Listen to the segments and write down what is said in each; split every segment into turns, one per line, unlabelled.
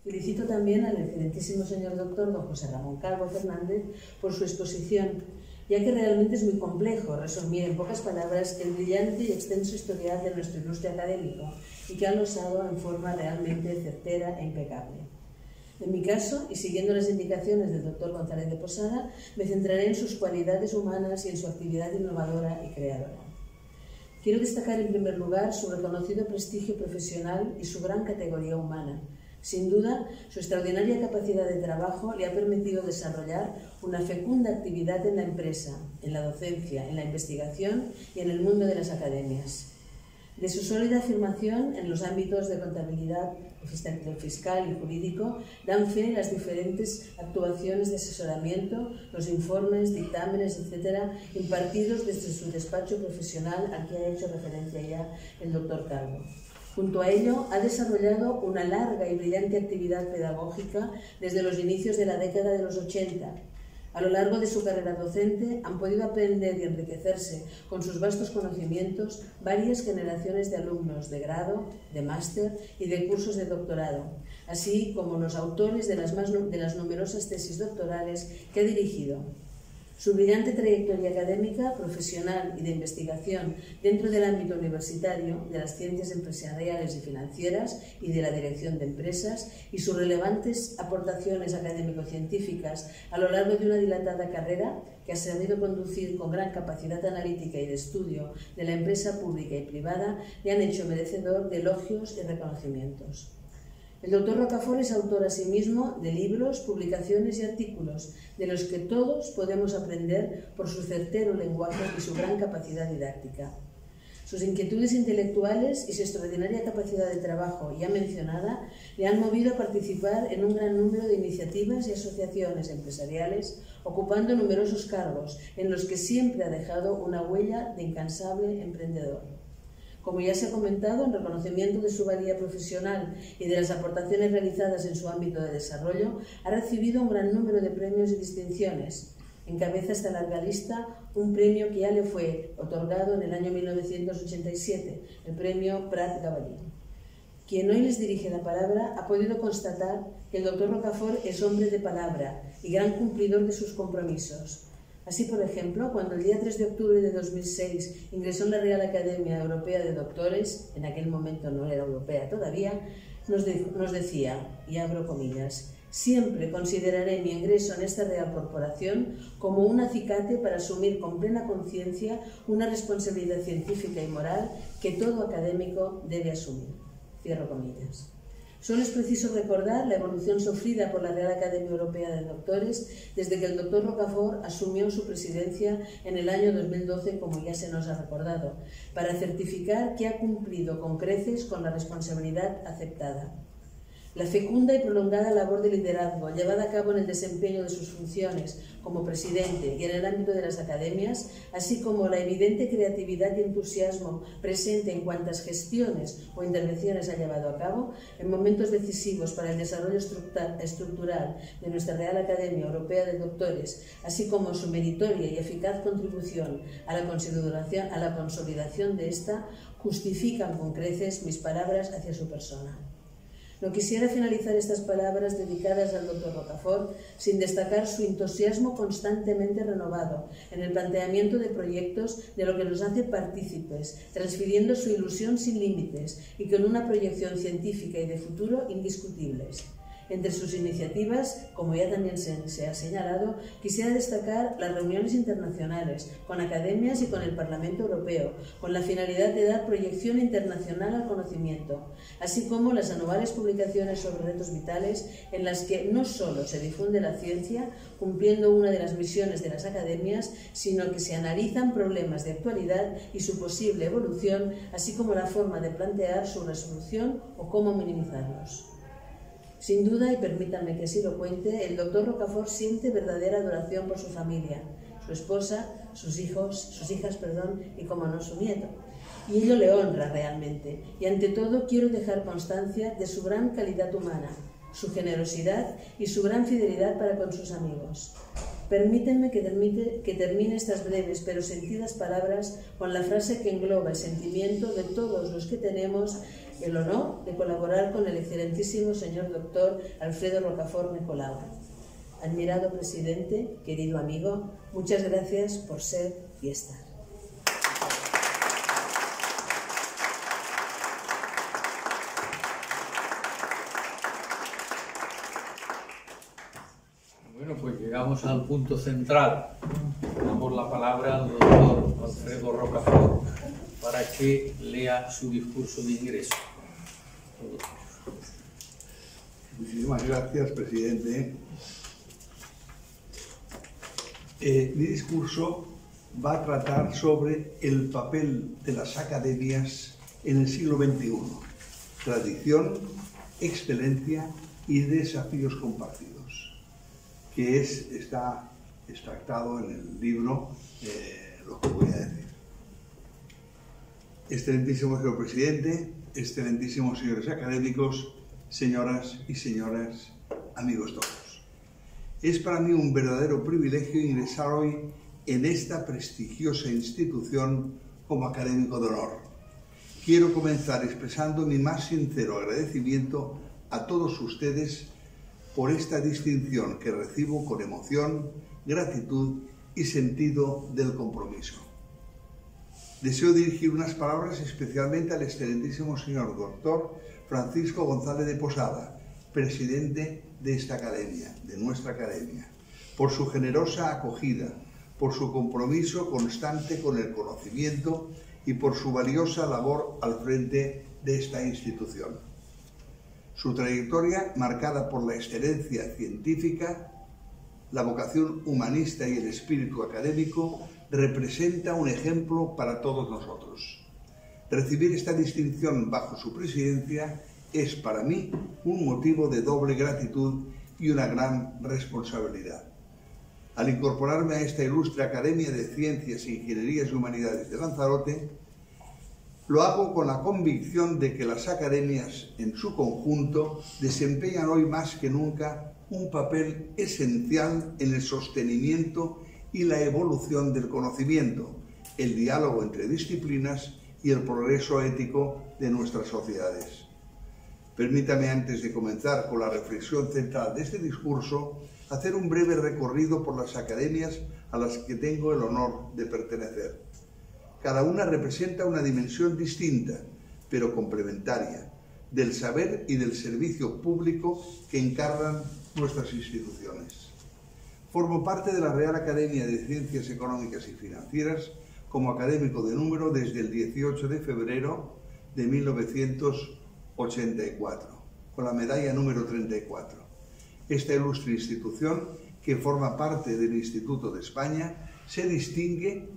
Felicito también al excelentísimo señor doctor don José Ramón Calvo Fernández por su exposición, ya que realmente es muy complejo resumir en pocas palabras el brillante y extenso historial de nuestro ilustre académico y que ha losado en forma realmente certera e impecable. En mi caso, y siguiendo las indicaciones del doctor González de Posada, me centraré en sus cualidades humanas y en su actividad innovadora y creadora. Quiero destacar en primer lugar su reconocido prestigio profesional y su gran categoría humana. Sin duda, su extraordinaria capacidad de trabajo le ha permitido desarrollar una fecunda actividad en la empresa, en la docencia, en la investigación y en el mundo de las academias. De su sólida afirmación en los ámbitos de contabilidad, fiscal y jurídico dan fe las diferentes actuaciones de asesoramiento, los informes, dictámenes, etc., impartidos desde su despacho profesional al que ha hecho referencia ya el doctor Calvo. Junto a ello, ha desarrollado una larga y brillante actividad pedagógica desde los inicios de la década de los 80. A lo largo de su carrera docente han podido aprender y enriquecerse con sus vastos conocimientos varias generaciones de alumnos de grado, de máster y de cursos de doctorado, así como los autores de las numerosas tesis doctorales que ha dirigido. Su brillante trayectoria académica, profesional y de investigación dentro del ámbito universitario, de las ciencias empresariales y financieras y de la dirección de empresas, y sus relevantes aportaciones académico-científicas a lo largo de una dilatada carrera que ha sabido conducir con gran capacidad analítica y de estudio de la empresa pública y privada, le han hecho merecedor de elogios y reconocimientos. El doctor Rocafort es autor asimismo de libros, publicaciones y artículos, de los que todos podemos aprender por su certero lenguaje y su gran capacidad didáctica. Sus inquietudes intelectuales y su extraordinaria capacidad de trabajo ya mencionada le han movido a participar en un gran número de iniciativas y asociaciones empresariales, ocupando numerosos cargos en los que siempre ha dejado una huella de incansable emprendedor. Como ya se ha comentado, en reconocimiento de su valía profesional y de las aportaciones realizadas en su ámbito de desarrollo, ha recibido un gran número de premios y distinciones. Encabeza esta larga lista un premio que ya le fue otorgado en el año 1987, el premio Prat-Gavallí. Quien hoy les dirige la palabra ha podido constatar que el doctor Rocafort es hombre de palabra y gran cumplidor de sus compromisos. Así, por ejemplo, cuando el día 3 de octubre de 2006 ingresó en la Real Academia Europea de Doctores, en aquel momento no era europea todavía, nos decía, y abro comillas, siempre consideraré mi ingreso en esta Real Corporación como un acicate para asumir con plena conciencia una responsabilidad científica y moral que todo académico debe asumir. Cierro comillas. Solo es preciso recordar la evolución sufrida por la Real Academia Europea de Doctores desde que el doctor Rocafort asumió su presidencia en el año 2012, como ya se nos ha recordado, para certificar que ha cumplido con creces con la responsabilidad aceptada. La fecunda y prolongada labor de liderazgo llevada a cabo en el desempeño de sus funciones como presidente y en el ámbito de las academias, así como la evidente creatividad y entusiasmo presente en cuantas gestiones o intervenciones ha llevado a cabo, en momentos decisivos para el desarrollo estructural de nuestra Real Academia Europea de Doctores, así como su meritoria y eficaz contribución a la consolidación de esta, justifican con creces mis palabras hacia su persona. No quisiera finalizar estas palabras dedicadas al doctor Rocafort sin destacar su entusiasmo constantemente renovado en el planteamiento de proyectos de lo que nos hace partícipes, transfiriendo su ilusión sin límites y con una proyección científica y de futuro indiscutibles. Entre sus iniciativas, como ya también se ha señalado, quisiera destacar las reuniones internacionales con academias y con el Parlamento Europeo, con la finalidad de dar proyección internacional al conocimiento, así como las anuales publicaciones sobre retos vitales en las que no solo se difunde la ciencia, cumpliendo una de las misiones de las academias, sino que se analizan problemas de actualidad y su posible evolución, así como la forma de plantear su resolución o cómo minimizarlos. Sin duda, y permítanme que así lo cuente, el doctor Rocafort siente verdadera adoración por su familia, su esposa, sus hijas, y como no su nieto. Y ello le honra realmente. Y ante todo quiero dejar constancia de su gran calidad humana, su generosidad y su gran fidelidad para con sus amigos. Permítanme que termine estas breves pero sentidas palabras con la frase que engloba el sentimiento de todos los que tenemos el honor de colaborar con el excelentísimo señor doctor Alfredo Rocafort Nicolau. Admirado presidente, querido amigo, muchas gracias por ser y estar.
Bueno, pues llegamos al punto central. Damos la palabra al doctor Alfredo Rocafort para que lea su discurso de ingreso.
Muchísimas gracias, presidente. Mi discurso va a tratar sobre el papel de las academias en el siglo XXI, tradición, excelencia y desafíos compartidos, que está extractado en el libro lo que voy a decir. Excelentísimo señor presidente, excelentísimos señores académicos, señoras y señores, amigos todos. Es para mí un verdadero privilegio ingresar hoy en esta prestigiosa institución como académico de honor. Quiero comenzar expresando mi más sincero agradecimiento a todos ustedes por esta distinción que recibo con emoción, gratitud y sentido del compromiso. Deseo dirigir unas palabras especialmente al excelentísimo señor doctor Francisco González de Posada, presidente de esta academia, de nuestra academia, por su generosa acogida, por su compromiso constante con el conocimiento y por su valiosa labor al frente de esta institución. Su trayectoria, marcada por la excelencia científica, la vocación humanista y el espíritu académico, representa un ejemplo para todos nosotros. Recibir esta distinción bajo su presidencia es para mí un motivo de doble gratitud y una gran responsabilidad. Al incorporarme a esta ilustre Academia de Ciencias, Ingenierías y Humanidades de Lanzarote, lo hago con la convicción de que las academias en su conjunto desempeñan hoy más que nunca un papel esencial en el sostenimiento y la evolución del conocimiento, el diálogo entre disciplinas y el progreso ético de nuestras sociedades. Permítame, antes de comenzar con la reflexión central de este discurso, hacer un breve recorrido por las academias a las que tengo el honor de pertenecer. Cada una representa una dimensión distinta, pero complementaria, del saber y del servicio público que encarnan nuestras instituciones. Formo parte de la Real Academia de Ciencias Económicas y Financieras como académico de número desde el 18 de febrero de 1984, con la medalla número 34. Esta ilustre institución, que forma parte del Instituto de España, se distingue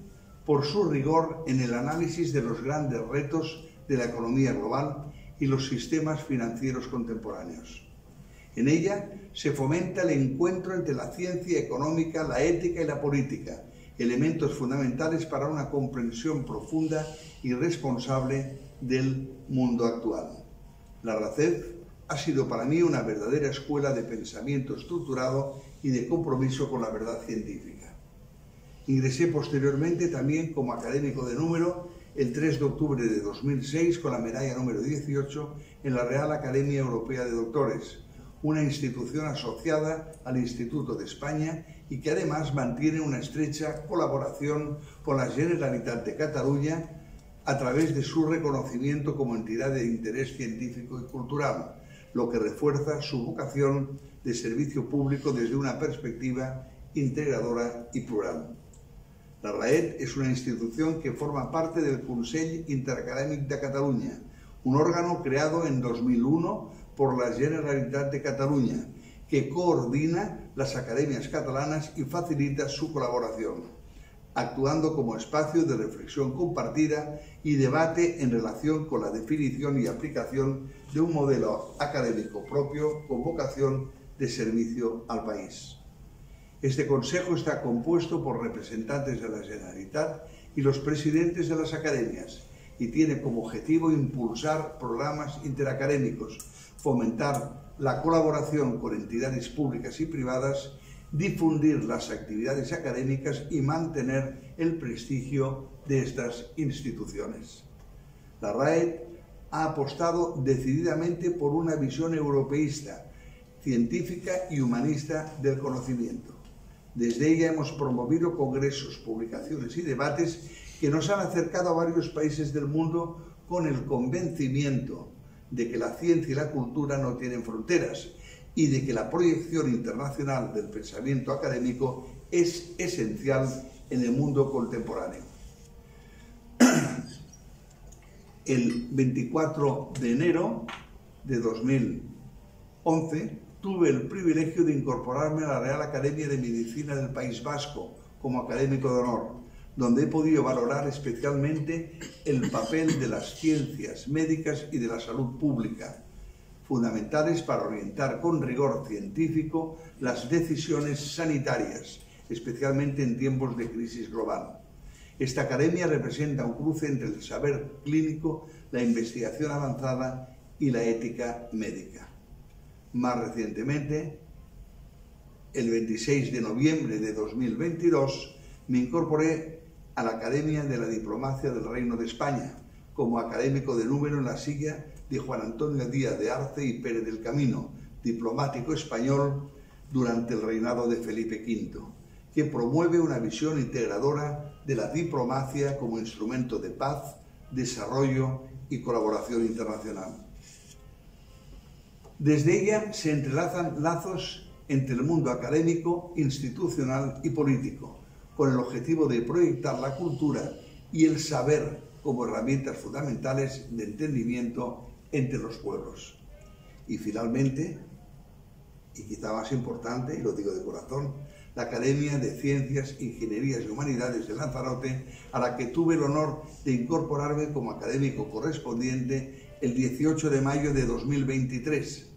por su rigor en el análisis de los grandes retos de la economía global y los sistemas financieros contemporáneos. En ella se fomenta el encuentro entre la ciencia económica, la ética y la política, elementos fundamentales para una comprensión profunda y responsable del mundo actual. La RACEF ha sido para mí una verdadera escuela de pensamiento estructurado y de compromiso con la verdad científica. Ingresé posteriormente también como académico de número el 3 de octubre de 2006 con la medalla número 18 en la Real Academia Europea de Doctores, una institución asociada al Instituto de España y que además mantiene una estrecha colaboración con la Generalitat de Cataluña a través de su reconocimiento como entidad de interés científico y cultural, lo que refuerza su vocación de servicio público desde una perspectiva integradora y plural. La RAED es una institución que forma parte del Consell Interacadèmic de Catalunya, un órgano creado en 2001 por la Generalitat de Catalunya, que coordina las academias catalanas y facilita su colaboración, actuando como espacio de reflexión compartida y debate en relación con la definición y aplicación de un modelo académico propio con vocación de servicio al país. Este Consejo está compuesto por representantes de la Generalitat y los presidentes de las academias y tiene como objetivo impulsar programas interacadémicos, fomentar la colaboración con entidades públicas y privadas difundir las actividades académicas y mantener el prestigio de estas instituciones. La RAE ha apostado decididamente por una visión europeísta, científica y humanista del conocimiento. Desde ella hemos promovido congresos, publicaciones y debates que nos han acercado a varios países del mundo con el convencimiento de que la ciencia y la cultura no tienen fronteras y de que la proyección internacional del pensamiento académico es esencial en el mundo contemporáneo. El 24 de enero de 2011 tuve el privilegio de incorporarme a la Real Academia de Medicina del País Vasco como académico de honor, donde he podido valorar especialmente el papel de las ciencias médicas y de la salud pública, fundamentales para orientar con rigor científico las decisiones sanitarias, especialmente en tiempos de crisis global. Esta academia representa un cruce entre el saber clínico, la investigación avanzada y la ética médica. Más recientemente, el 26 de noviembre de 2022, me incorporé a la Academia de la Diplomacia del Reino de España como académico de número en la silla de Juan Antonio Díaz de Arce y Pérez del Camino, diplomático español durante el reinado de Felipe V, que promueve una visión integradora de la diplomacia como instrumento de paz, desarrollo y colaboración internacional. Desde ella se entrelazan lazos entre el mundo académico, institucional y político, con el objetivo de proyectar la cultura y el saber como herramientas fundamentales de entendimiento entre los pueblos. Y finalmente, y quizá más importante, y lo digo de corazón, la Academia de Ciencias, Ingenierías y Humanidades de Lanzarote, a la que tuve el honor de incorporarme como académico correspondiente el 18 de mayo de 2023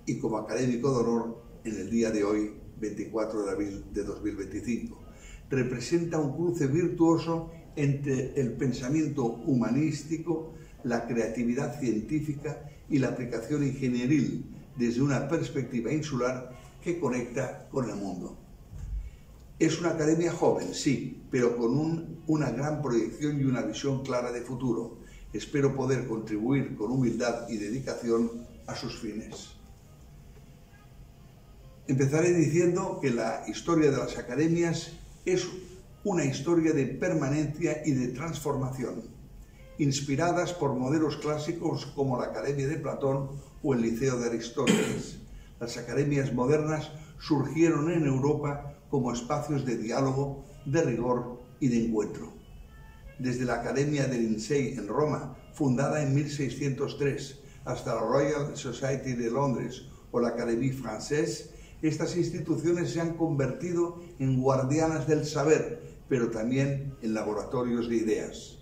y como académico de honor en el día de hoy, 24 de abril de 2025. Representa un cruce virtuoso entre el pensamiento humanístico, la creatividad científica y la aplicación ingenieril desde una perspectiva insular que conecta con el mundo. Es una academia joven, sí, pero con una gran proyección y una visión clara de futuro. Espero poder contribuir con humildad y dedicación a sus fines. Empezaré diciendo que la historia de las academias es una historia de permanencia y de transformación, inspiradas por modelos clásicos como la Academia de Platón o el Liceo de Aristóteles. Las academias modernas surgieron en Europa como espacios de diálogo, de rigor y de encuentro. Desde la Academia de Lindsay en Roma, fundada en 1603, hasta la Royal Society de Londres o la Académie Française, estas instituciones se han convertido en guardianas del saber, pero también en laboratorios de ideas.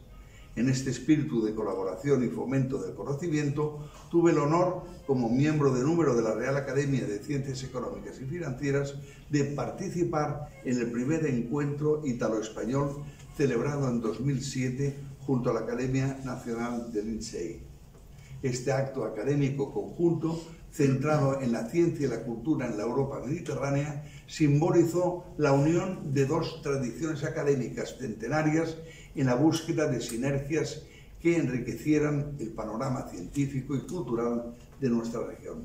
En este espíritu de colaboración y fomento del conocimiento, tuve el honor, como miembro de número de la Real Academia de Ciencias Económicas y Financieras, de participar en el primer encuentro ítalo-español celebrado en 2007 junto a la Academia Nacional de Lindsay. Este acto académico conjunto, centrado en la ciencia y la cultura en la Europa mediterránea, simbolizó la unión de dos tradiciones académicas centenarias en la búsqueda de sinergias que enriquecieran el panorama científico y cultural de nuestra región.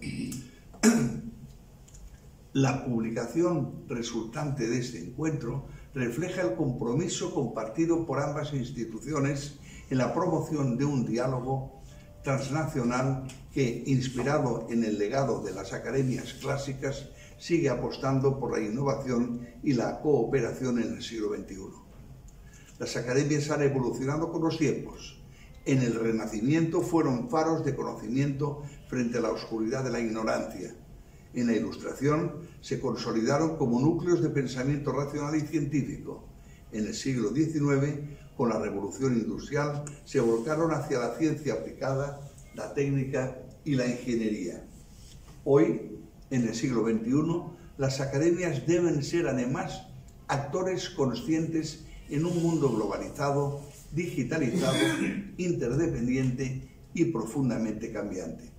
La publicación resultante de este encuentro refleja el compromiso compartido por ambas instituciones en la promoción de un diálogo transnacional que, inspirado en el legado de las academias clásicas, sigue apostando por la innovación y la cooperación en el siglo XXI. Las academias han evolucionado con los tiempos. En el Renacimiento fueron faros de conocimiento frente a la oscuridad de la ignorancia. En la Ilustración se consolidaron como núcleos de pensamiento racional y científico. En el siglo XIX, con la Revolución Industrial, se volcaron hacia la ciencia aplicada, la técnica y la ingeniería. Hoy, en el siglo XXI, las academias deben ser además actores conscientes en un mundo globalizado, digitalizado, interdependiente y profundamente cambiante.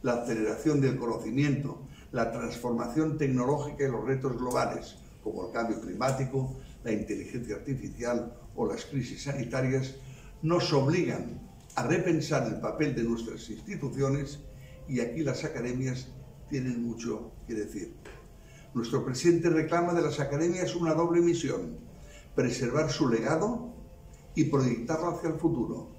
La aceleración del conocimiento, la transformación tecnológica y los retos globales, como el cambio climático, la inteligencia artificial o las crisis sanitarias, nos obligan a repensar el papel de nuestras instituciones, y aquí las academias tienen mucho que decir. Nuestro presidente reclama de las academias una doble misión: preservar su legado y proyectarlo hacia el futuro.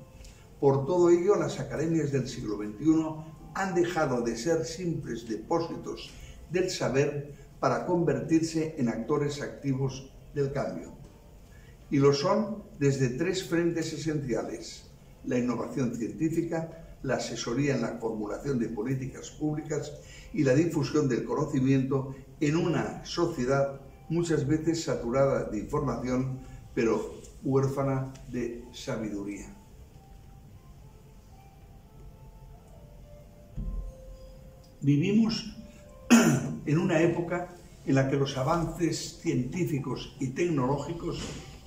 Por todo ello, las academias del siglo XXI han dejado de ser simples depósitos del saber para convertirse en actores activos del cambio. Y lo son desde tres frentes esenciales: la innovación científica, la asesoría en la formulación de políticas públicas y la difusión del conocimiento en una sociedad muchas veces saturada de información, pero huérfana de sabiduría. Vivimos en una época en la que los avances científicos y tecnológicos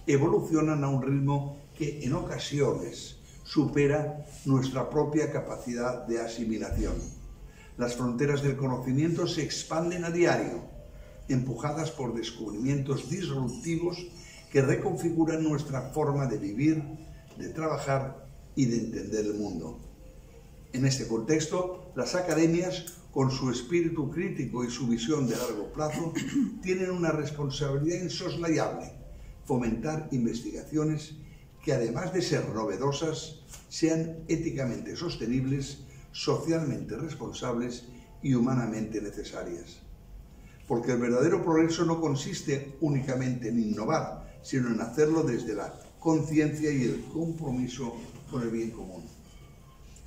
evolucionan a un ritmo que en ocasiones supera nuestra propia capacidad de asimilación. Las fronteras del conocimiento se expanden a diario, empujadas por descubrimientos disruptivos que reconfiguran nuestra forma de vivir, de trabajar y de entender el mundo. En este contexto, las academias, con su espíritu crítico y su visión de largo plazo, tienen una responsabilidad insoslayable: fomentar investigaciones que, además de ser novedosas, sean éticamente sostenibles, socialmente responsables y humanamente necesarias. Porque el verdadero progreso no consiste únicamente en innovar, sino en hacerlo desde la conciencia y el compromiso con el bien común.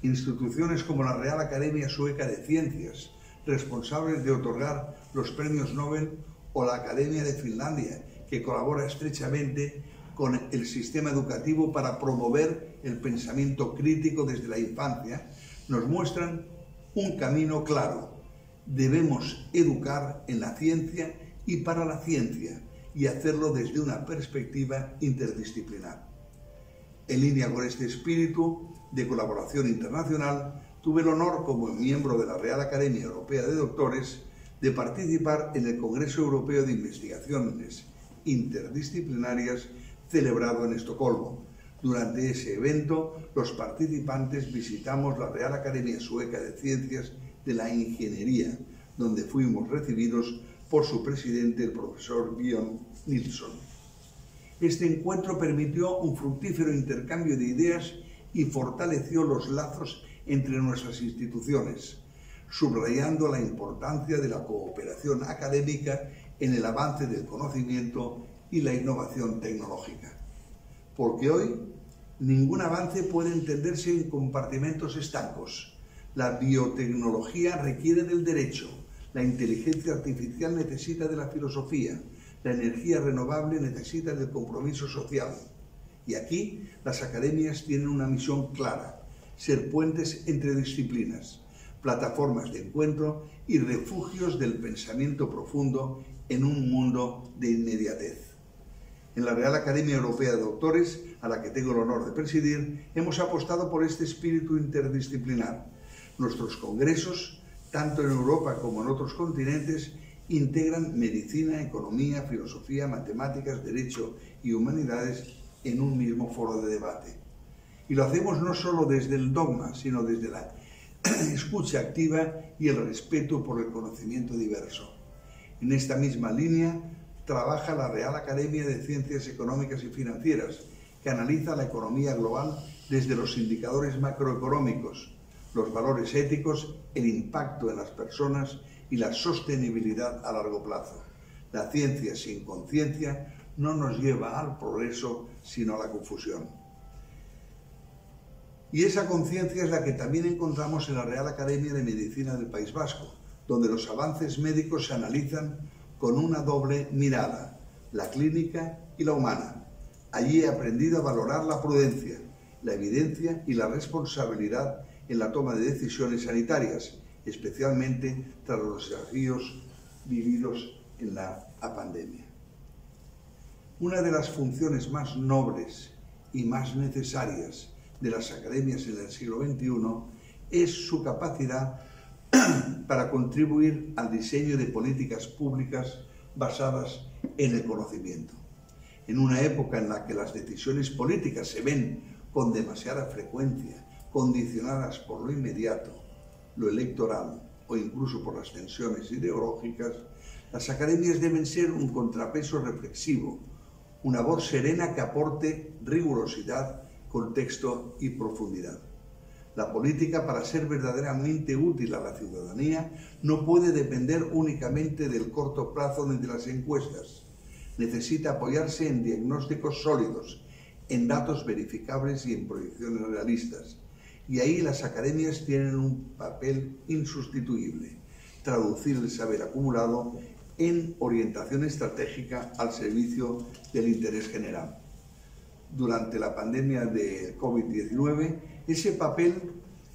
Instituciones como la Real Academia Sueca de Ciencias, responsables de otorgar los premios Nobel, o la Academia de Finlandia, que colabora estrechamente con el sistema educativo para promover el pensamiento crítico desde la infancia, nos muestran un camino claro: debemos educar en la ciencia y para la ciencia, y hacerlo desde una perspectiva interdisciplinar. En línea con este espíritu de colaboración internacional, tuve el honor, como miembro de la Real Academia Europea de Doctores, de participar en el Congreso Europeo de Investigaciones Interdisciplinarias celebrado en Estocolmo. Durante ese evento, los participantes visitamos la Real Academia Sueca de Ciencias de la Ingeniería, donde fuimos recibidos por su presidente, el profesor Björn Nilsson. Este encuentro permitió un fructífero intercambio de ideas y fortaleció los lazos entre nuestras instituciones, subrayando la importancia de la cooperación académica en el avance del conocimiento y la innovación tecnológica. Porque hoy ningún avance puede entenderse en compartimentos estancos. La biotecnología requiere del derecho, la inteligencia artificial necesita de la filosofía, la energía renovable necesita del compromiso social. Y aquí las academias tienen una misión clara: ser puentes entre disciplinas, plataformas de encuentro y refugios del pensamiento profundo en un mundo de inmediatez. En la Real Academia Europea de Doctores, a la que tengo el honor de presidir, hemos apostado por este espíritu interdisciplinar. Nuestros congresos, tanto en Europa como en otros continentes, integran medicina, economía, filosofía, matemáticas, derecho y humanidades en un mismo foro de debate. Y lo hacemos no solo desde el dogma, sino desde la escucha activa y el respeto por el conocimiento diverso. En esta misma línea trabaja la Real Academia de Ciencias Económicas y Financieras, que analiza la economía global desde los indicadores macroeconómicos, los valores éticos, el impacto en las personas y la sostenibilidad a largo plazo. La ciencia sin conciencia no nos lleva al progreso, sino a la confusión. Y esa conciencia es la que también encontramos en la Real Academia de Medicina del País Vasco, donde los avances médicos se analizan con una doble mirada: la clínica y la humana. Allí he aprendido a valorar la prudencia, la evidencia y la responsabilidad en la toma de decisiones sanitarias, especialmente tras los desafíos vividos en la pandemia. Una de las funciones más nobles y más necesarias de las academias en el siglo XXI es su capacidad para contribuir al diseño de políticas públicas basadas en el conocimiento. En una época en la que las decisiones políticas se ven con demasiada frecuencia condicionadas por lo inmediato, lo electoral o incluso por las tensiones ideológicas, las academias deben ser un contrapeso reflexivo, una voz serena que aporte rigurosidad, contexto y profundidad. La política, para ser verdaderamente útil a la ciudadanía, no puede depender únicamente del corto plazo ni de las encuestas. Necesita apoyarse en diagnósticos sólidos, en datos verificables y en proyecciones realistas. Y ahí las academias tienen un papel insustituible: traducir el saber acumulado en orientación estratégica al servicio del interés general. Durante la pandemia de COVID-19, ese papel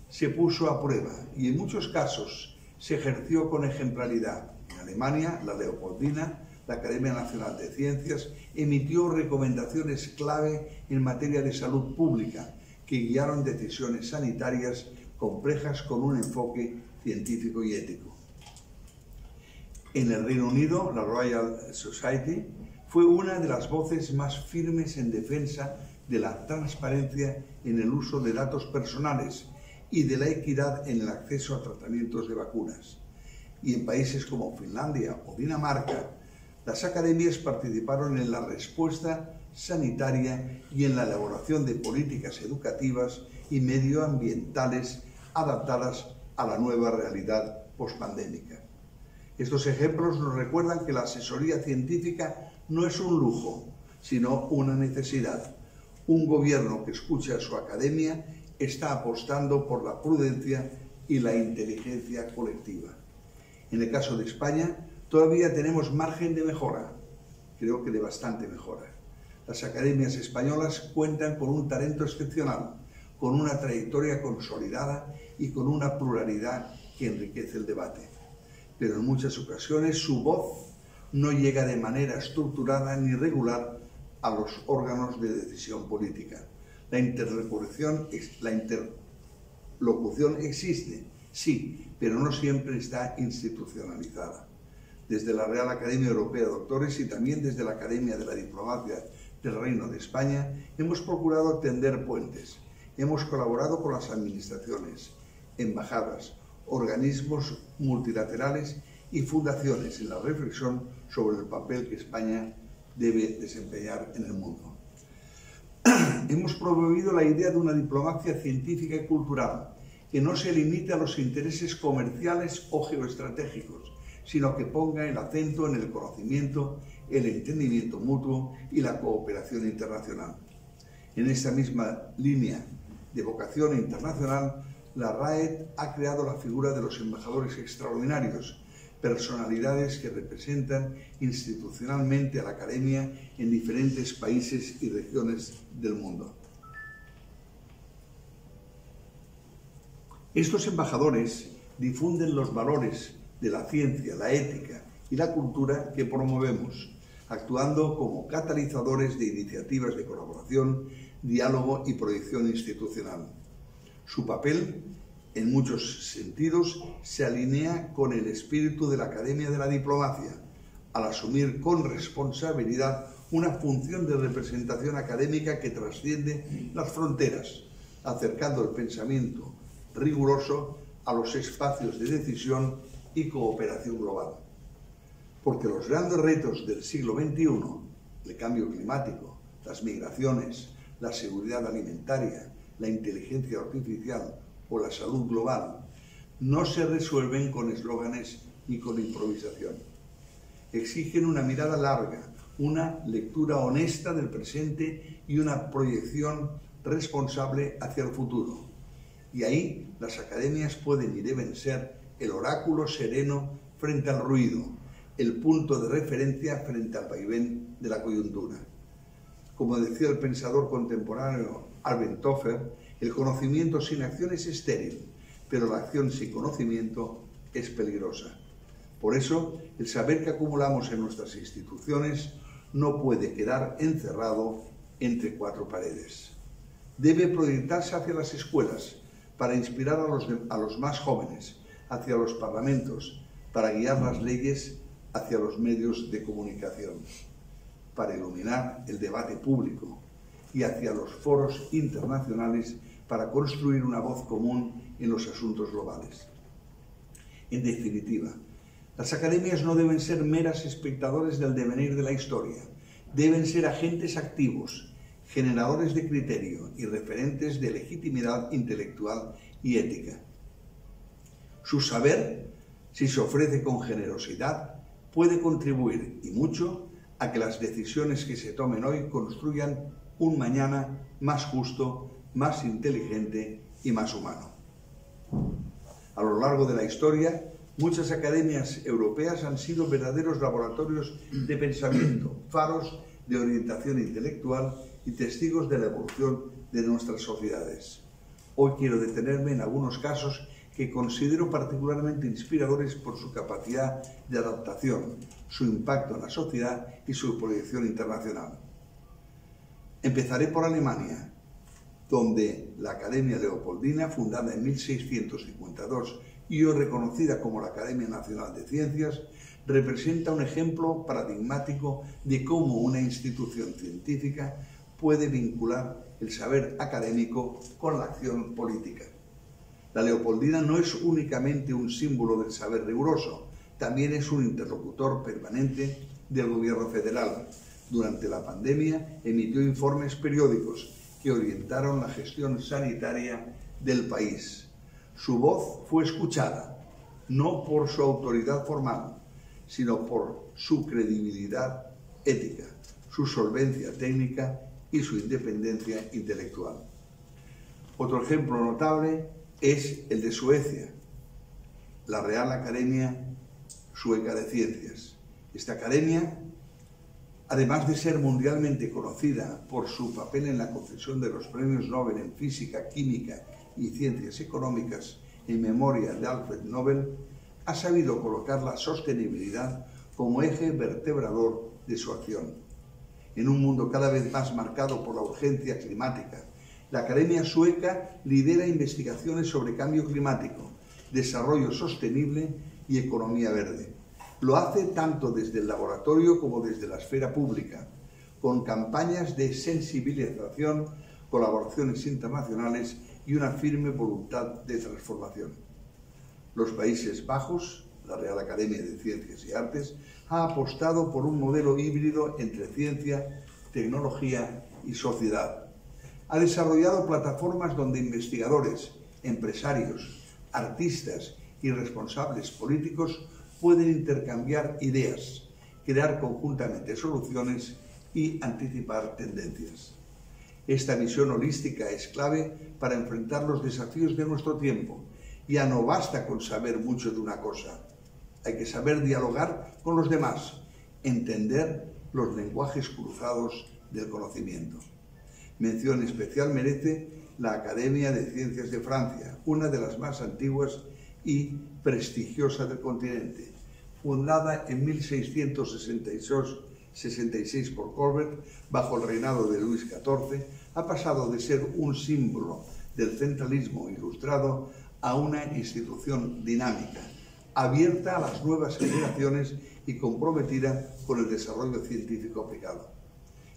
se puso a prueba y en muchos casos se ejerció con ejemplaridad. En Alemania, la Leopoldina, la Academia Nacional de Ciencias, emitió recomendaciones clave en materia de salud pública que guiaron decisiones sanitarias complejas con un enfoque científico y ético. En el Reino Unido, la Royal Society fue una de las voces más firmes en defensa de la transparencia en el uso de datos personales y de la equidad en el acceso a tratamientos de vacunas. Y en países como Finlandia o Dinamarca, las academias participaron en la respuesta sanitaria y en la elaboración de políticas educativas y medioambientales adaptadas a la nueva realidad pospandémica. Estos ejemplos nos recuerdan que la asesoría científica no es un lujo, sino una necesidad. Un gobierno que escucha a su academia está apostando por la prudencia y la inteligencia colectiva. En el caso de España, todavía tenemos margen de mejora, creo que de bastante mejora. Las academias españolas cuentan con un talento excepcional, con una trayectoria consolidada y con una pluralidad que enriquece el debate. Pero en muchas ocasiones su voz no llega de manera estructurada ni regular a los órganos de decisión política. La interlocución existe, sí, pero no siempre está institucionalizada. Desde la Real Academia Europea de Doctores y también desde la Academia de la Diplomacia del Reino de España hemos procurado tender puentes. Hemos colaborado con las administraciones, embajadas, organismos multilaterales y fundaciones en la reflexión sobre el papel que España debe desempeñar en el mundo. Hemos promovido la idea de una diplomacia científica y cultural que no se limite a los intereses comerciales o geoestratégicos, sino que ponga el acento en el conocimiento, el entendimiento mutuo y la cooperación internacional. En esta misma línea de vocación internacional, la RAED ha creado la figura de los embajadores extraordinarios, personalidades que representan institucionalmente a la academia en diferentes países y regiones del mundo. Estos embajadores difunden los valores de la ciencia, la ética y la cultura que promovemos, actuando como catalizadores de iniciativas de colaboración, diálogo y proyección institucional. Su papel, en muchos sentidos, se alinea con el espíritu de la Academia de la Diplomacia, al asumir con responsabilidad una función de representación académica que trasciende las fronteras, acercando el pensamiento riguroso a los espacios de decisión y cooperación global. Porque los grandes retos del siglo XXI, el cambio climático, las migraciones, la seguridad alimentaria, la inteligencia artificial o la salud global, no se resuelven con eslóganes ni con improvisación. Exigen una mirada larga, una lectura honesta del presente y una proyección responsable hacia el futuro. Y ahí las academias pueden y deben ser el oráculo sereno frente al ruido, el punto de referencia frente al vaivén de la coyuntura. Como decía el pensador contemporáneo Alvin Toffler, el conocimiento sin acción es estéril, pero la acción sin conocimiento es peligrosa. Por eso, el saber que acumulamos en nuestras instituciones no puede quedar encerrado entre cuatro paredes. Debe proyectarse hacia las escuelas para inspirar a los más jóvenes, hacia los parlamentos para guiar las leyes hacia los medios de comunicación, para iluminar el debate público y hacia los foros internacionales para construir una voz común en los asuntos globales. En definitiva, las academias no deben ser meras espectadores del devenir de la historia, deben ser agentes activos, generadores de criterio y referentes de legitimidad intelectual y ética. Su saber, si se ofrece con generosidad, puede contribuir, y mucho, a que las decisiones que se tomen hoy construyan un mañana más justo, más inteligente y más humano. A lo largo de la historia, muchas academias europeas han sido verdaderos laboratorios de pensamiento, faros de orientación intelectual y testigos de la evolución de nuestras sociedades. Hoy quiero detenerme en algunos casos que considero particularmente inspiradores por su capacidad de adaptación, su impacto en la sociedad y su proyección internacional. Empezaré por Alemania, donde la Academia Leopoldina, fundada en 1652 y hoy reconocida como la Academia Nacional de Ciencias, representa un ejemplo paradigmático de cómo una institución científica puede vincular el saber académico con la acción política. La Leopoldina no es únicamente un símbolo del saber riguroso, también es un interlocutor permanente del gobierno federal. Durante la pandemia emitió informes periódicos que orientaron la gestión sanitaria del país. Su voz fue escuchada, no por su autoridad formal, sino por su credibilidad ética, su solvencia técnica y su independencia intelectual. Otro ejemplo notable es el de Suecia, la Real Academia Sueca de Ciencias. Esta academia, además de ser mundialmente conocida por su papel en la concesión de los premios Nobel en Física, Química y Ciencias Económicas en memoria de Alfred Nobel, ha sabido colocar la sostenibilidad como eje vertebrador de su acción. En un mundo cada vez más marcado por la urgencia climática, la Academia Sueca lidera investigaciones sobre cambio climático, desarrollo sostenible y economía verde. Lo hace tanto desde el laboratorio como desde la esfera pública, con campañas de sensibilización, colaboraciones internacionales y una firme voluntad de transformación. Los Países Bajos, la Real Academia de Ciencias y Artes, ha apostado por un modelo híbrido entre ciencia, tecnología y sociedad. Ha desarrollado plataformas donde investigadores, empresarios, artistas y responsables políticos pueden intercambiar ideas, crear conjuntamente soluciones y anticipar tendencias. Esta visión holística es clave para enfrentar los desafíos de nuestro tiempo. Ya no basta con saber mucho de una cosa. Hay que saber dialogar con los demás, entender los lenguajes cruzados del conocimiento. Mención especial merece la Academia de Ciencias de Francia, una de las más antiguas y prestigiosas del continente. Fundada en 1666 por Colbert, bajo el reinado de Luis XIV, ha pasado de ser un símbolo del centralismo ilustrado a una institución dinámica, abierta a las nuevas generaciones y comprometida con el desarrollo científico aplicado.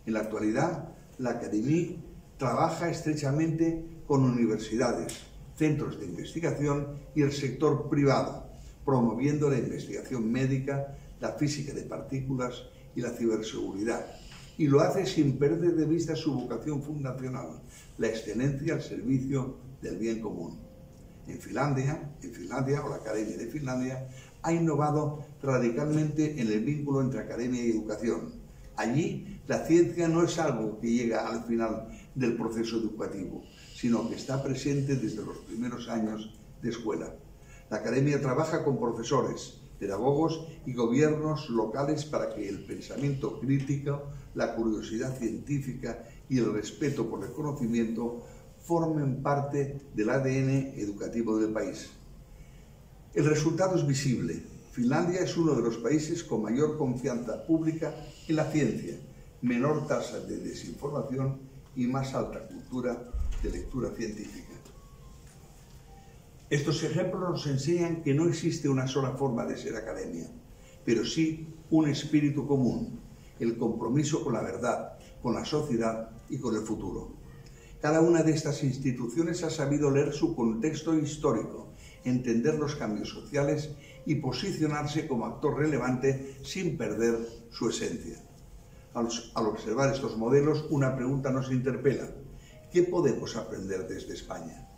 En la actualidad, la Academia trabaja estrechamente con universidades, centros de investigación y el sector privado, promoviendo la investigación médica, la física de partículas y la ciberseguridad. Y lo hace sin perder de vista su vocación fundacional, la excelencia al servicio del bien común. En Finlandia, o la Academia de Finlandia, ha innovado radicalmente en el vínculo entre academia y educación. Allí, la ciencia no es algo que llega al final del proceso educativo, sino que está presente desde los primeros años de escuela. La Academia trabaja con profesores, pedagogos y gobiernos locales para que el pensamiento crítico, la curiosidad científica y el respeto por el conocimiento formen parte del ADN educativo del país. El resultado es visible. Finlandia es uno de los países con mayor confianza pública en la ciencia, menor tasa de desinformación y más alta cultura de lectura científica. Estos ejemplos nos enseñan que no existe una sola forma de ser academia, pero sí un espíritu común, el compromiso con la verdad, con la sociedad y con el futuro. Cada una de estas instituciones ha sabido leer su contexto histórico, entender los cambios sociales y posicionarse como actor relevante sin perder su esencia. Al observar estos modelos, una pregunta nos interpela. ¿Qué podemos aprender desde España?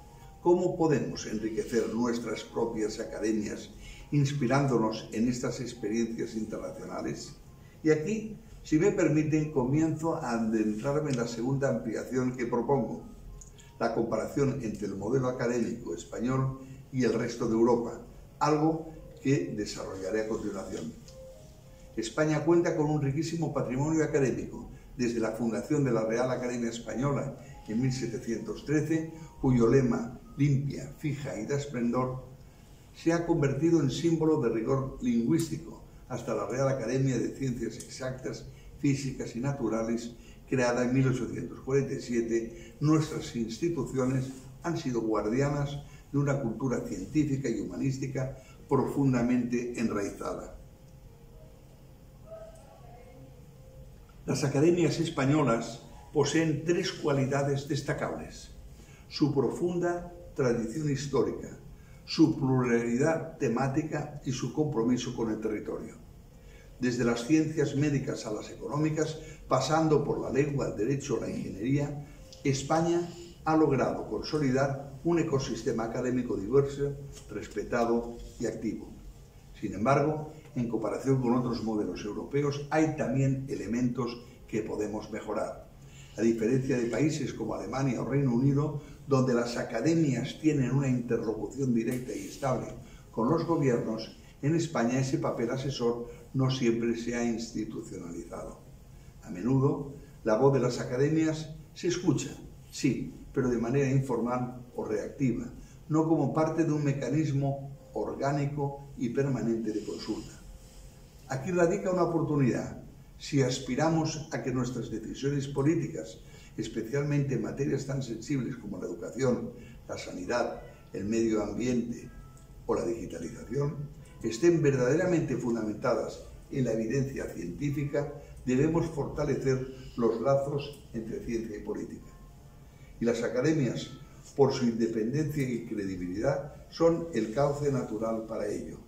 ¿Cómo podemos enriquecer nuestras propias academias inspirándonos en estas experiencias internacionales? Y aquí, si me permiten, comienzo a adentrarme en la segunda ampliación que propongo, la comparación entre el modelo académico español y el resto de Europa, algo que desarrollaré a continuación. España cuenta con un riquísimo patrimonio académico, desde la fundación de la Real Academia Española en 1713, cuyo lema, limpia, fija y da esplendor, se ha convertido en símbolo de rigor lingüístico, hasta la Real Academia de Ciencias Exactas, Físicas y Naturales, creada en 1847, nuestras instituciones han sido guardianas de una cultura científica y humanística profundamente enraizada. Las academias españolas poseen tres cualidades destacables: su profunda tradición histórica, su pluralidad temática y su compromiso con el territorio. Desde las ciencias médicas a las económicas, pasando por la lengua, el derecho o la ingeniería, España ha logrado consolidar un ecosistema académico diverso, respetado y activo. Sin embargo, en comparación con otros modelos europeos, hay también elementos que podemos mejorar. A diferencia de países como Alemania o Reino Unido, donde las academias tienen una interlocución directa y estable con los gobiernos, en España ese papel asesor no siempre se ha institucionalizado. A menudo, la voz de las academias se escucha, sí, pero de manera informal o reactiva, no como parte de un mecanismo orgánico y permanente de consulta. Aquí radica una oportunidad. Si aspiramos a que nuestras decisiones políticas, especialmente en materias tan sensibles como la educación, la sanidad, el medio ambiente o la digitalización, estén verdaderamente fundamentadas en la evidencia científica, debemos fortalecer los lazos entre ciencia y política. Y las academias, por su independencia y credibilidad, son el cauce natural para ello.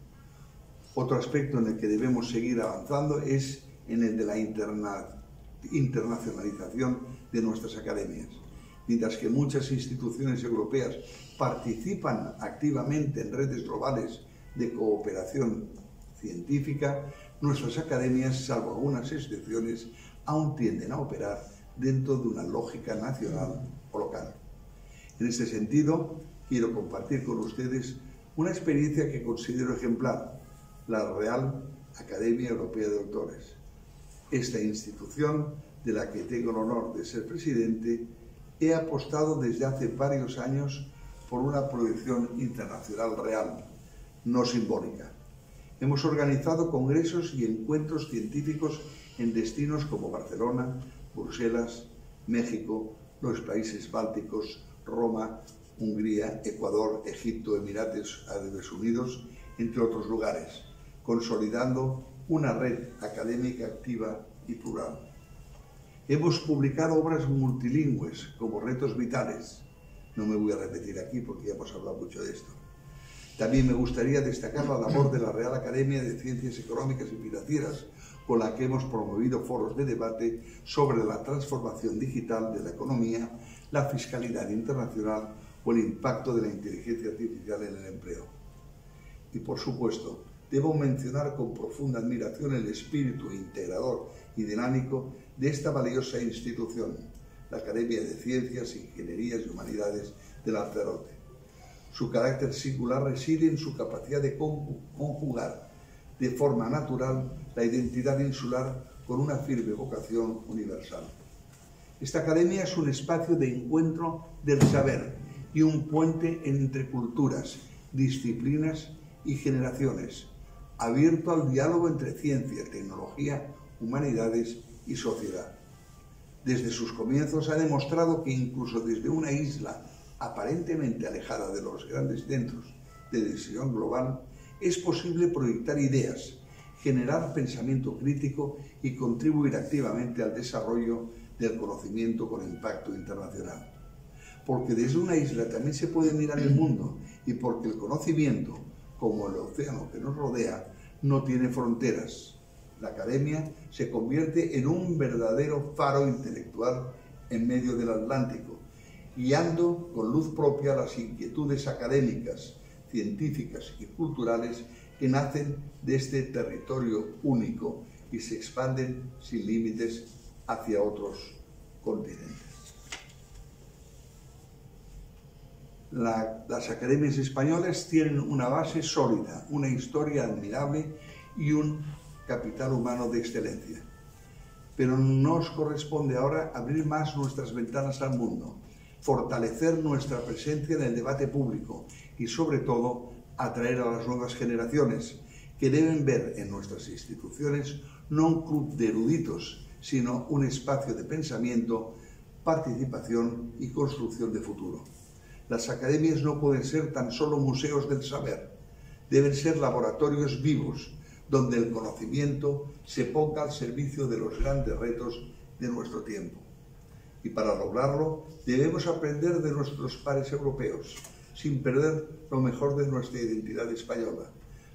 Otro aspecto en el que debemos seguir avanzando es en el de la internacionalización de nuestras academias. Mientras que muchas instituciones europeas participan activamente en redes globales de cooperación científica, nuestras academias, salvo algunas excepciones, aún tienden a operar dentro de una lógica nacional o local. En este sentido, quiero compartir con ustedes una experiencia que considero ejemplar, la Real Academia Europea de Doctores. Esta institución, de la que tengo el honor de ser presidente, he apostado desde hace varios años por una proyección internacional real, no simbólica. Hemos organizado congresos y encuentros científicos en destinos como Barcelona, Bruselas, México, los países bálticos, Roma, Hungría, Ecuador, Egipto, Emiratos Árabes Unidos, entre otros lugares, consolidando una red académica activa y plural. Hemos publicado obras multilingües como Retos Vitales. No me voy a repetir aquí porque ya hemos hablado mucho de esto. También me gustaría destacar la labor de la Real Academia de Ciencias Económicas y Financieras, con la que hemos promovido foros de debate sobre la transformación digital de la economía, la fiscalidad internacional o el impacto de la inteligencia artificial en el empleo. Y por supuesto, debo mencionar con profunda admiración el espíritu integrador y dinámico de esta valiosa institución, la Academia de Ciencias, Ingenierías y Humanidades de Lanzarote. Su carácter singular reside en su capacidad de conjugar de forma natural la identidad insular con una firme vocación universal. Esta academia es un espacio de encuentro del saber y un puente entre culturas, disciplinas y generaciones, abierto al diálogo entre ciencia, tecnología, humanidades y sociedad. Desde sus comienzos ha demostrado que incluso desde una isla aparentemente alejada de los grandes centros de decisión global, es posible proyectar ideas, generar pensamiento crítico y contribuir activamente al desarrollo del conocimiento con impacto internacional. Porque desde una isla también se puede mirar el mundo y porque el conocimiento, como el océano que nos rodea, no tiene fronteras. La academia se convierte en un verdadero faro intelectual en medio del Atlántico, guiando con luz propia las inquietudes académicas, científicas y culturales que nacen de este territorio único y se expanden sin límites hacia otros continentes. Las academias españolas tienen una base sólida, una historia admirable y un capital humano de excelencia. Pero nos corresponde ahora abrir más nuestras ventanas al mundo, fortalecer nuestra presencia en el debate público y, sobre todo, atraer a las nuevas generaciones que deben ver en nuestras instituciones no un club de eruditos, sino un espacio de pensamiento, participación y construcción de futuro. Las academias no pueden ser tan solo museos del saber, deben ser laboratorios vivos, donde el conocimiento se ponga al servicio de los grandes retos de nuestro tiempo. Y para lograrlo debemos aprender de nuestros pares europeos, sin perder lo mejor de nuestra identidad española,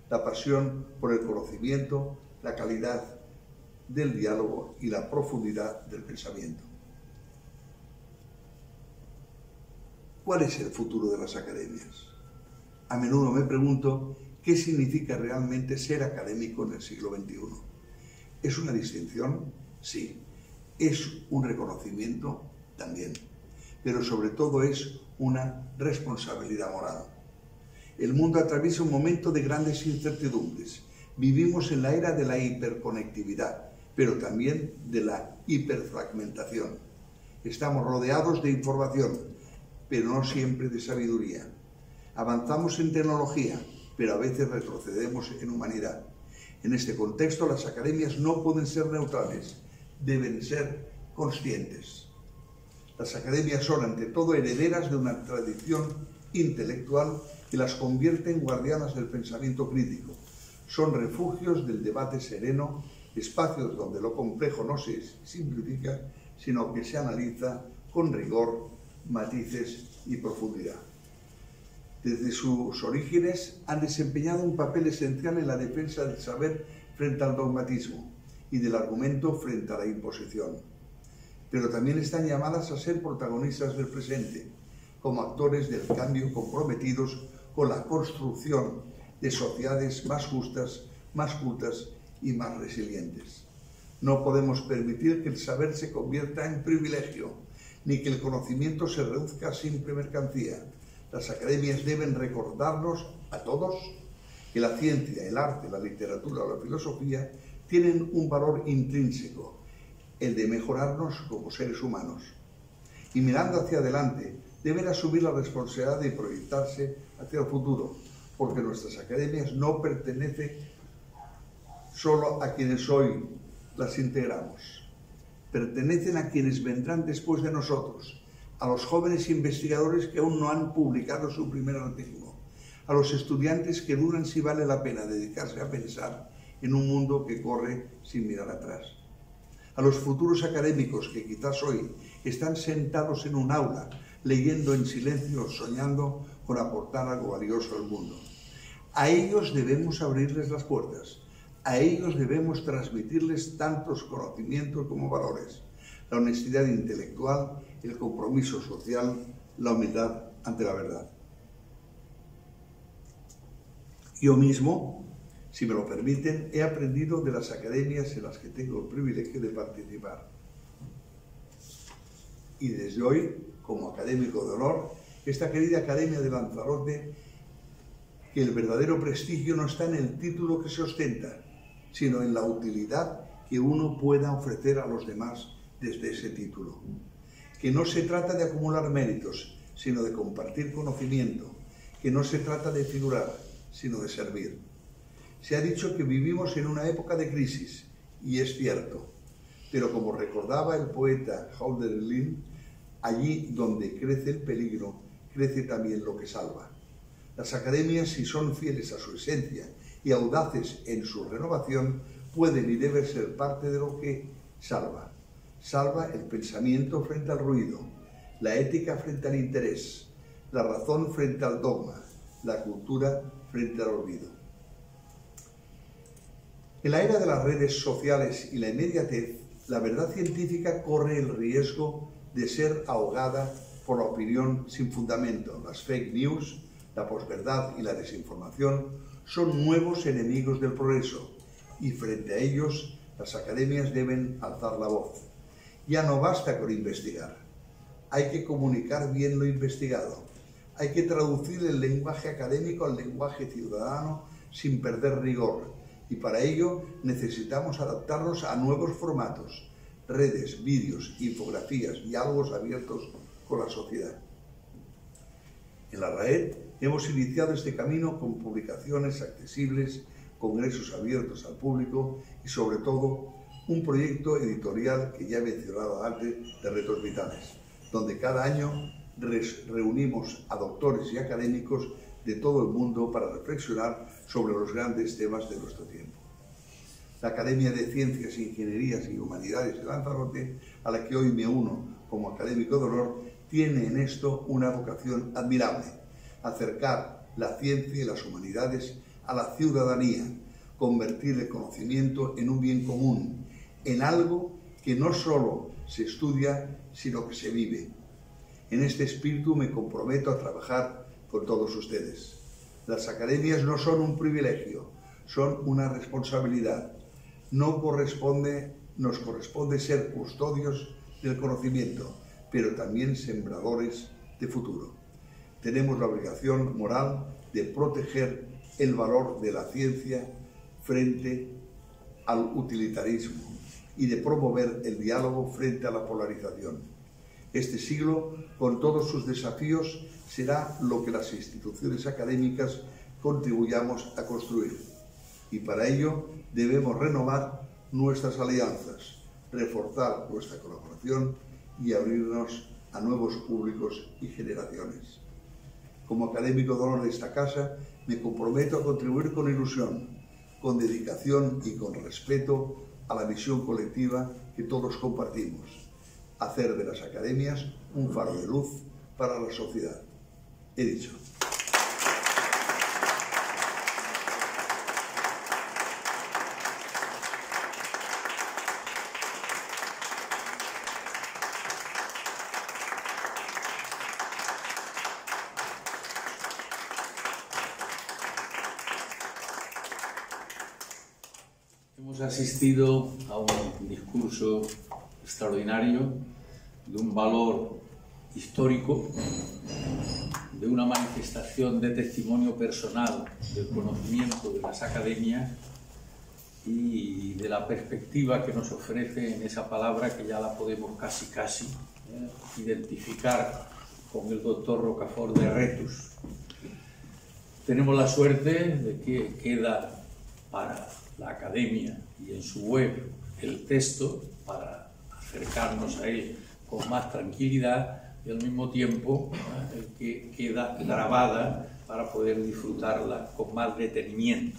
la pasión por el conocimiento, la calidad del diálogo y la profundidad del pensamiento. ¿Cuál es el futuro de las academias? A menudo me pregunto qué significa realmente ser académico en el siglo XXI. ¿Es una distinción? Sí. ¿Es un reconocimiento? También. Pero sobre todo es una responsabilidad moral. El mundo atraviesa un momento de grandes incertidumbres. Vivimos en la era de la hiperconectividad, pero también de la hiperfragmentación. Estamos rodeados de información, pero no siempre de sabiduría. Avanzamos en tecnología, pero a veces retrocedemos en humanidad. En este contexto, las academias no pueden ser neutrales, deben ser conscientes. Las academias son, ante todo, herederas de una tradición intelectual que las convierte en guardianas del pensamiento crítico. Son refugios del debate sereno, espacios donde lo complejo no se simplifica, sino que se analiza con rigor, matices y profundidad. Desde sus orígenes han desempeñado un papel esencial en la defensa del saber frente al dogmatismo y del argumento frente a la imposición. Pero también están llamadas a ser protagonistas del presente, como actores del cambio comprometidos con la construcción de sociedades más justas, más cultas y más resilientes. No podemos permitir que el saber se convierta en privilegio, ni que el conocimiento se reduzca a simple mercancía. Las academias deben recordarnos a todos que la ciencia, el arte, la literatura o la filosofía tienen un valor intrínseco, el de mejorarnos como seres humanos. Y mirando hacia adelante, deben asumir la responsabilidad de proyectarse hacia el futuro, porque nuestras academias no pertenecen solo a quienes hoy las integramos. Pertenecen a quienes vendrán después de nosotros, a los jóvenes investigadores que aún no han publicado su primer artículo, a los estudiantes que dudan si vale la pena dedicarse a pensar en un mundo que corre sin mirar atrás, a los futuros académicos que quizás hoy están sentados en un aula, leyendo en silencio, soñando con aportar algo valioso al mundo. A ellos debemos abrirles las puertas. A ellos debemos transmitirles tantos conocimientos como valores, la honestidad intelectual, el compromiso social, la humildad ante la verdad. Yo mismo, si me lo permiten, he aprendido de las academias en las que tengo el privilegio de participar. Y desde hoy, como académico de honor, esta querida Academia de Lanzarote, que el verdadero prestigio no está en el título que se ostenta, sino en la utilidad que uno pueda ofrecer a los demás desde ese título. Que no se trata de acumular méritos, sino de compartir conocimiento. Que no se trata de figurar, sino de servir. Se ha dicho que vivimos en una época de crisis, y es cierto. Pero como recordaba el poeta Hölderlin, allí donde crece el peligro, crece también lo que salva. Las academias, si son fieles a su esencia y audaces en su renovación, pueden y deben ser parte de lo que salva. Salva el pensamiento frente al ruido, la ética frente al interés, la razón frente al dogma, la cultura frente al olvido. En la era de las redes sociales y la inmediatez, la verdad científica corre el riesgo de ser ahogada por la opinión sin fundamento. Las fake news, la posverdad y la desinformación son nuevos enemigos del progreso y frente a ellos las academias deben alzar la voz. Ya no basta con investigar, hay que comunicar bien lo investigado, hay que traducir el lenguaje académico al lenguaje ciudadano sin perder rigor y para ello necesitamos adaptarnos a nuevos formatos, redes, vídeos, infografías, diálogos abiertos con la sociedad. En la RAED hemos iniciado este camino con publicaciones accesibles, congresos abiertos al público y, sobre todo, un proyecto editorial que ya he mencionado antes de Retos Vitales, donde cada año reunimos a doctores y académicos de todo el mundo para reflexionar sobre los grandes temas de nuestro tiempo. La Academia de Ciencias, Ingenierías y Humanidades de Lanzarote, a la que hoy me uno como académico de honor, tiene en esto una vocación admirable: acercar la ciencia y las humanidades a la ciudadanía, convertir el conocimiento en un bien común, en algo que no solo se estudia, sino que se vive. En este espíritu me comprometo a trabajar con todos ustedes. Las academias no son un privilegio, son una responsabilidad. Nos corresponde ser custodios del conocimiento, pero también sembradores de futuro. Tenemos la obligación moral de proteger el valor de la ciencia frente al utilitarismo y de promover el diálogo frente a la polarización. Este siglo, con todos sus desafíos, será lo que las instituciones académicas contribuyamos a construir. Y para ello debemos renovar nuestras alianzas, reforzar nuestra colaboración y abrirnos a nuevos públicos y generaciones. Como académico de honor de esta casa, me comprometo a contribuir con ilusión, con dedicación y con respeto a la visión colectiva que todos compartimos: hacer de las academias un faro de luz para la sociedad. He dicho.
Hemos asistido a un discurso extraordinario, de un valor histórico, de una manifestación de testimonio personal del conocimiento de las academias y de la perspectiva que nos ofrece en esa palabra que ya la podemos casi identificar con el doctor Rocafort de Retus. Tenemos la suerte de que queda para la academia y en su web el texto para acercarnos a él con más tranquilidad y al mismo tiempo el que queda grabada para poder disfrutarla con más detenimiento.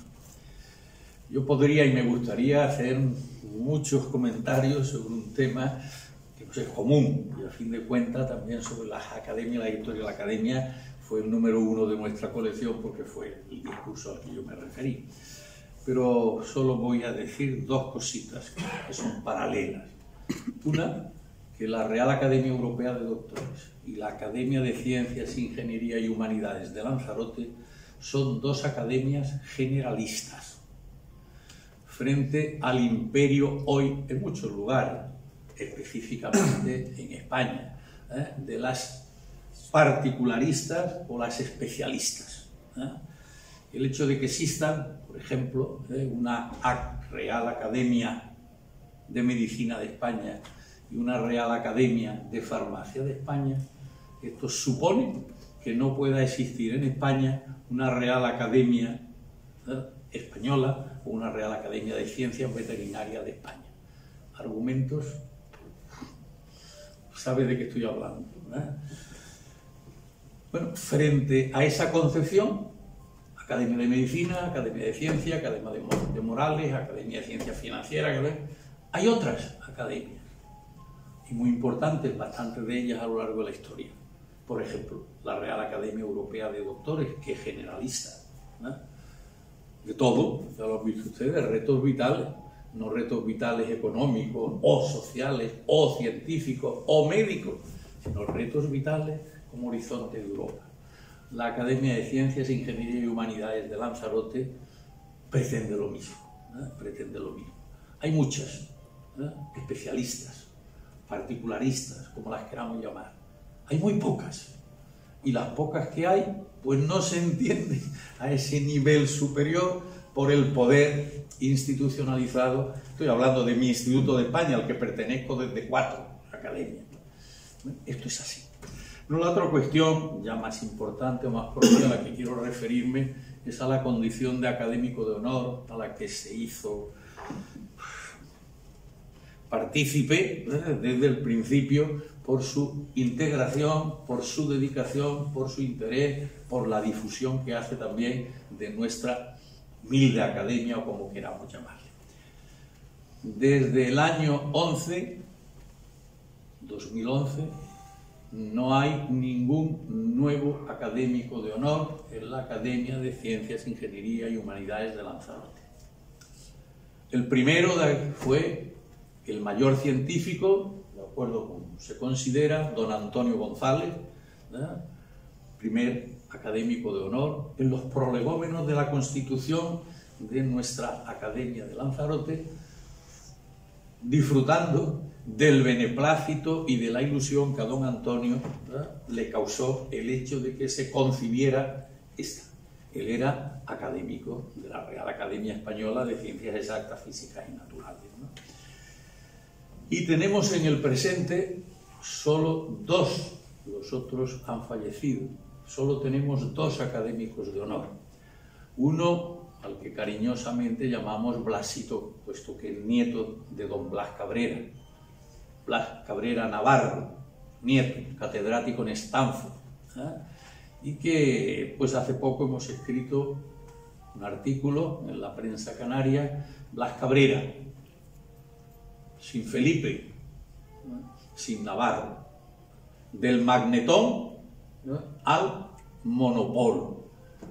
Yo podría y me gustaría hacer muchos comentarios sobre un tema que pues, es común y a fin de cuentas también sobre las academias, la historia de la academia fue el número 1 de nuestra colección porque fue el discurso al que yo me referí. Pero solo voy a decir dos cositas que son paralelas. Una, que la Real Academia Europea de Doctores y la Academia de Ciencias, Ingeniería y Humanidades de Lanzarote son dos academias generalistas frente al imperio hoy en muchos lugares, específicamente en España, de las particularistas o las especialistas. El hecho de que existan, por ejemplo, una Real Academia de Medicina de España y una Real Academia de Farmacia de España, esto supone que no pueda existir en España una Real Academia Española o una Real Academia de Ciencias Veterinarias de España. Argumentos, ¿sabe de qué estoy hablando? Bueno, frente a esa concepción, Academia de Medicina, Academia de Ciencia, Academia de Morales, Academia de Ciencias Financieras, hay otras academias, y muy importantes, bastantes de ellas a lo largo de la historia. Por ejemplo, la Real Academia Europea de Doctores, que es generalista, ¿no? De todo, ya lo han visto ustedes, retos vitales, no retos vitales económicos, o sociales, o científicos, o médicos, sino retos vitales como horizonte de Europa. La Academia de Ciencias, Ingeniería y Humanidades de Lanzarote pretende lo mismo, ¿no? Pretende lo mismo. Hay muchas, ¿no? Especialistas, particularistas, como las queramos llamar. Hay muy pocas, y las pocas que hay, pues no se entienden a ese nivel superior por el poder institucionalizado. Estoy hablando de mi Instituto de España, al que pertenezco desde 4 academias. Esto es así. No, la otra cuestión, ya más importante o más propia, a la que quiero referirme, es a la condición de académico de honor, a la que se hizo partícipe desde el principio por su integración, por su dedicación, por su interés, por la difusión que hace también de nuestra humilde academia, o como queramos llamarle. Desde el año 2011, no hay ningún nuevo académico de honor en la Academia de Ciencias, Ingeniería y Humanidades de Lanzarote. El primero fue el mayor científico, de acuerdo con se considera, don Antonio González, ¿verdad? Primer académico de honor en los prolegómenos de la Constitución de nuestra Academia de Lanzarote, disfrutando del beneplácito y de la ilusión que a don Antonio, ¿verdad?, le causó el hecho de que se concibiera esta. Él era académico de la Real Academia Española de Ciencias Exactas, Físicas y Naturales, ¿no? Y tenemos en el presente solo 2, los otros han fallecido, solo tenemos 2 académicos de honor. Uno, al que cariñosamente llamamos Blasito, puesto que es nieto de don Blas Cabrera. Blas Cabrera Navarro, nieto, catedrático en Stanford, ¿eh? Y que pues hace poco hemos escrito un artículo en la prensa canaria, Blas Cabrera, sin Felipe, ¿no?, sin Navarro, del magnetón, ¿no?, al monopolo.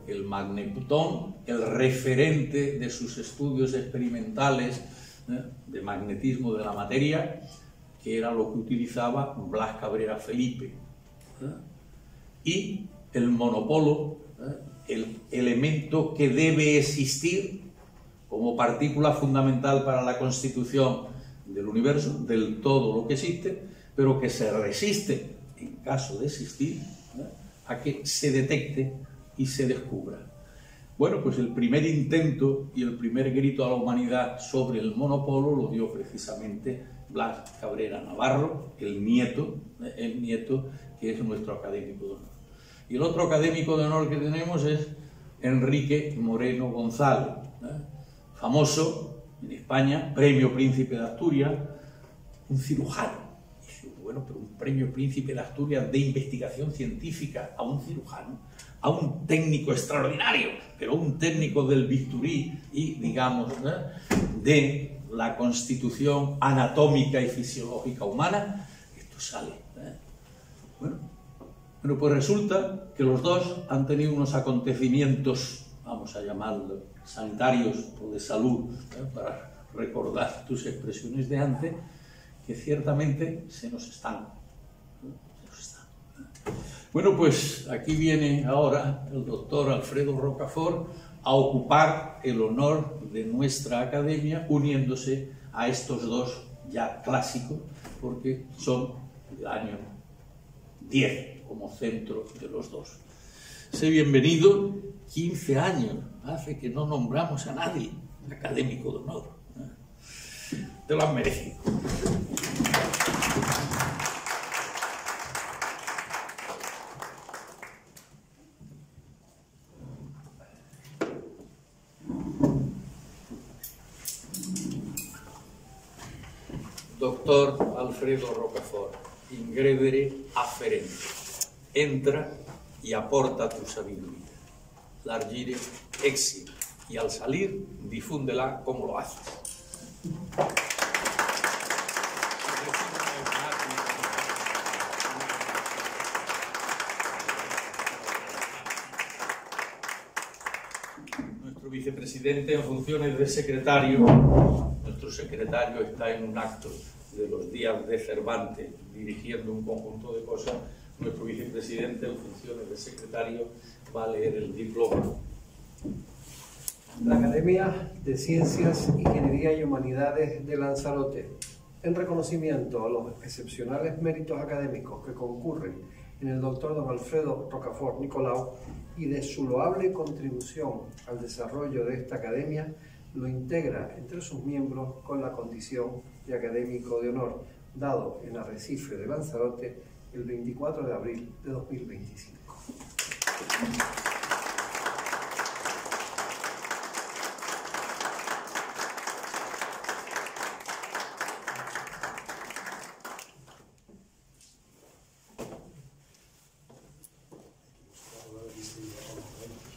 El magnetón, el referente de sus estudios experimentales, ¿no?, de magnetismo de la materia, que era lo que utilizaba Blas Cabrera Felipe, ¿no?, y el monopolo, ¿no?, el elemento que debe existir como partícula fundamental para la constitución del universo, del todo lo que existe, pero que se resiste, en caso de existir, ¿no?, a que se detecte y se descubra. Bueno, pues el primer intento y el primer grito a la humanidad sobre el monopolo lo dio precisamente Blas Cabrera Navarro, el nieto que es nuestro académico de honor. Y el otro académico de honor que tenemos es Enrique Moreno González, ¿eh?, famoso en España, Premio Príncipe de Asturias, un cirujano. Y bueno, pero un Premio Príncipe de Asturias de investigación científica a un cirujano, a un técnico extraordinario, pero un técnico del bisturí y, digamos, de la constitución anatómica y fisiológica humana, esto sale. Bueno, pues resulta que los dos han tenido unos acontecimientos, vamos a llamarlos sanitarios o de salud, para recordar tus expresiones de antes, que ciertamente se nos están. Bueno, pues aquí viene ahora el doctor Alfredo Rocafort a ocupar el honor de nuestra academia, uniéndose a estos 2 ya clásicos, porque son del año 10 como centro de los 2. Sé bienvenido, 15 años hace que no nombramos a nadie académico de honor. Te lo has merecido. Doctor Alfredo Rocafort, ingredere afferente. Entra y aporta tu sabiduría. Largire exit, y al salir, difúndela como lo haces. Nuestro vicepresidente en funciones de secretario, nuestro secretario está en un acto de los días de Cervantes, dirigiendo un conjunto de cosas. Nuestro vicepresidente en funciones de secretario va a leer el diploma.
La Academia de Ciencias, Ingeniería y Humanidades de Lanzarote, en reconocimiento a los excepcionales méritos académicos que concurren en el doctor don Alfredo Rocafort Nicolau y de su loable contribución al desarrollo de esta academia, lo integra entre sus miembros con la condición de académico de honor, dado en Arrecife de Lanzarote el 24 de abril de 2025.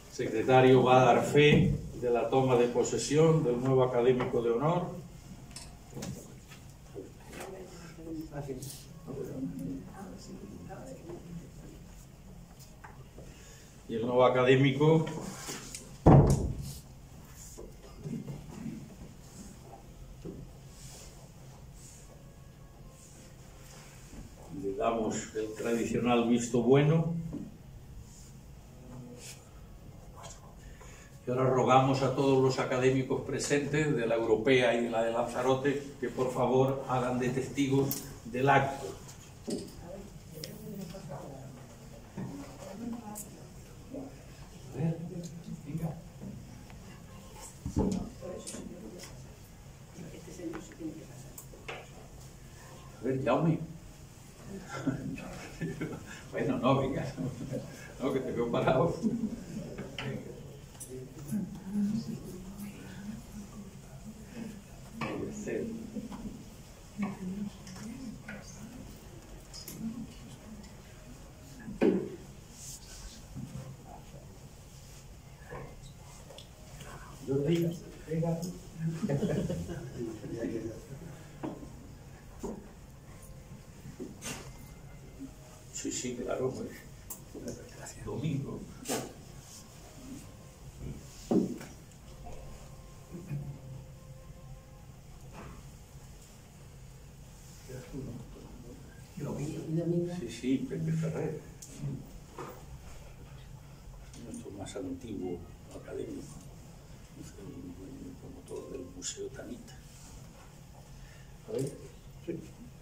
El secretario va a dar fe de la toma de posesión del nuevo académico de honor. Y el nuevo académico le damos el tradicional visto bueno. Y ahora rogamos a todos los académicos presentes de la Europea y de la de Lanzarote que por favor hagan de testigos del acto. A ver, Jaume. Bueno, no, venga. No, que te veo parado. Venga. Sí, sí, claro, pues. Domingo. Sí, sí, Pepe Ferrer. Nuestro más antiguo académico, promotor del Museo Tanita. A ver, sí,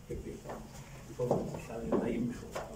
Pepe. Salen ahí mejor.